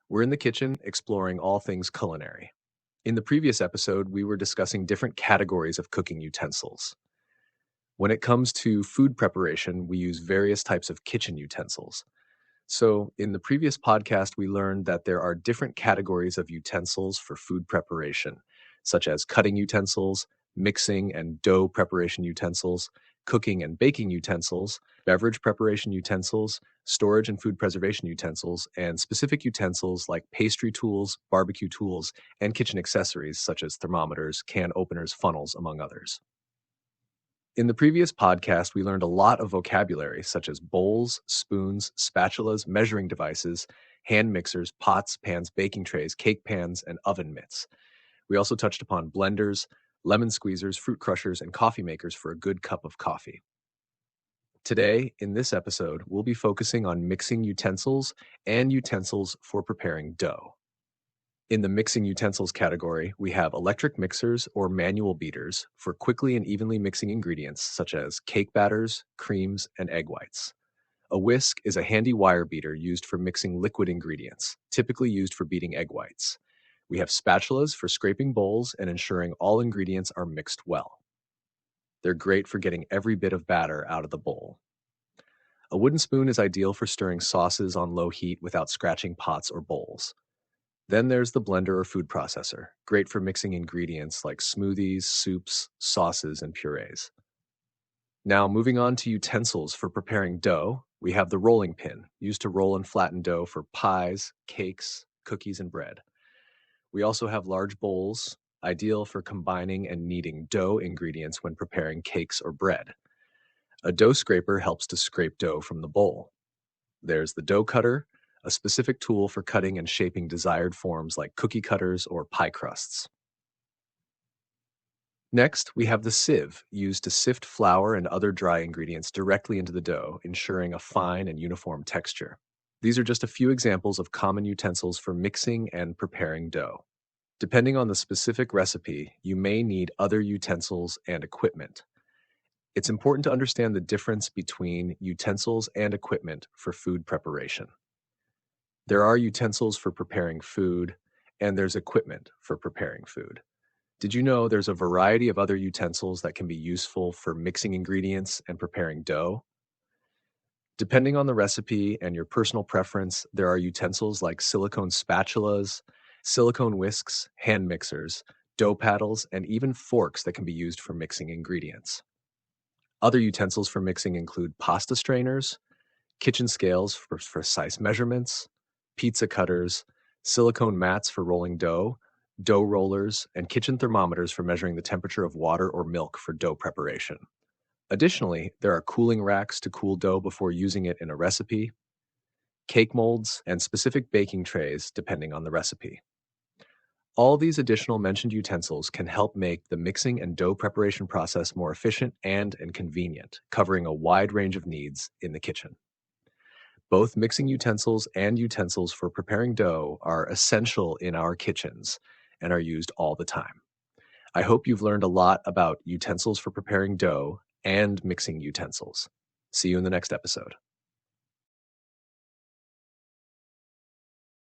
We're in the kitchen exploring all things culinary. In the previous episode, we were discussing different categories of cooking utensils. When it comes to food preparation, we use various types of kitchen utensils. So, in the previous podcast, we learned that there are different categories of utensils for food preparation, such as cutting utensils, mixing and dough preparation utensils, cooking and baking utensils, beverage preparation utensils, storage and food preservation utensils, and specific utensils like pastry tools, barbecue tools, and kitchen accessories such as thermometers, can openers, funnels, among others. In the previous podcast, we learned a lot of vocabulary such as bowls, spoons, spatulas, measuring devices, hand mixers, pots, pans, baking trays, cake pans, and oven mitts. We also touched upon blenders, lemon squeezers, fruit crushers, and coffee makers for a good cup of coffee. Today, in this episode, we'll be focusing on mixing utensils and utensils for preparing dough. In the mixing utensils category, we have electric mixers or manual beaters for quickly and evenly mixing ingredients such as cake batters, creams, and egg whites. A whisk is a handy wire beater used for mixing liquid ingredients, typically used for beating egg whites. We have spatulas for scraping bowls and ensuring all ingredients are mixed well. They're great for getting every bit of batter out of the bowl. A wooden spoon is ideal for stirring sauces on low heat without scratching pots or bowls. Then there's the blender or food processor, great for mixing ingredients like smoothies, soups, sauces, and purees. Now, moving on to utensils for preparing dough, we have the rolling pin, used to roll and flatten dough for pies, cakes, cookies, and bread. We also have large bowls, ideal for combining and kneading dough ingredients when preparing cakes or bread. A dough scraper helps to scrape dough from the bowl. There's the dough cutter, a specific tool for cutting and shaping desired forms like cookie cutters or pie crusts. Next, we have the sieve, used to sift flour and other dry ingredients directly into the dough, ensuring a fine and uniform texture. These are just a few examples of common utensils for mixing and preparing dough. Depending on the specific recipe, you may need other utensils and equipment. It's important to understand the difference between utensils and equipment for food preparation. There are utensils for preparing food, and there's equipment for preparing food. Did you know there's a variety of other utensils that can be useful for mixing ingredients and preparing dough? Depending on the recipe and your personal preference, there are utensils like silicone spatulas, silicone whisks, hand mixers, dough paddles, and even forks that can be used for mixing ingredients. Other utensils for mixing include pasta strainers, kitchen scales for precise measurements, pizza cutters, silicone mats for rolling dough rollers, and kitchen thermometers for measuring the temperature of water or milk for dough preparation. Additionally, there are cooling racks to cool dough before using it in a recipe, cake molds, and specific baking trays depending on the recipe. All these additional mentioned utensils can help make the mixing and dough preparation process more efficient and convenient, covering a wide range of needs in the kitchen. Both mixing utensils and utensils for preparing dough are essential in our kitchens and are used all the time. I hope you've learned a lot about utensils for preparing dough and mixing utensils. See you in the next episode.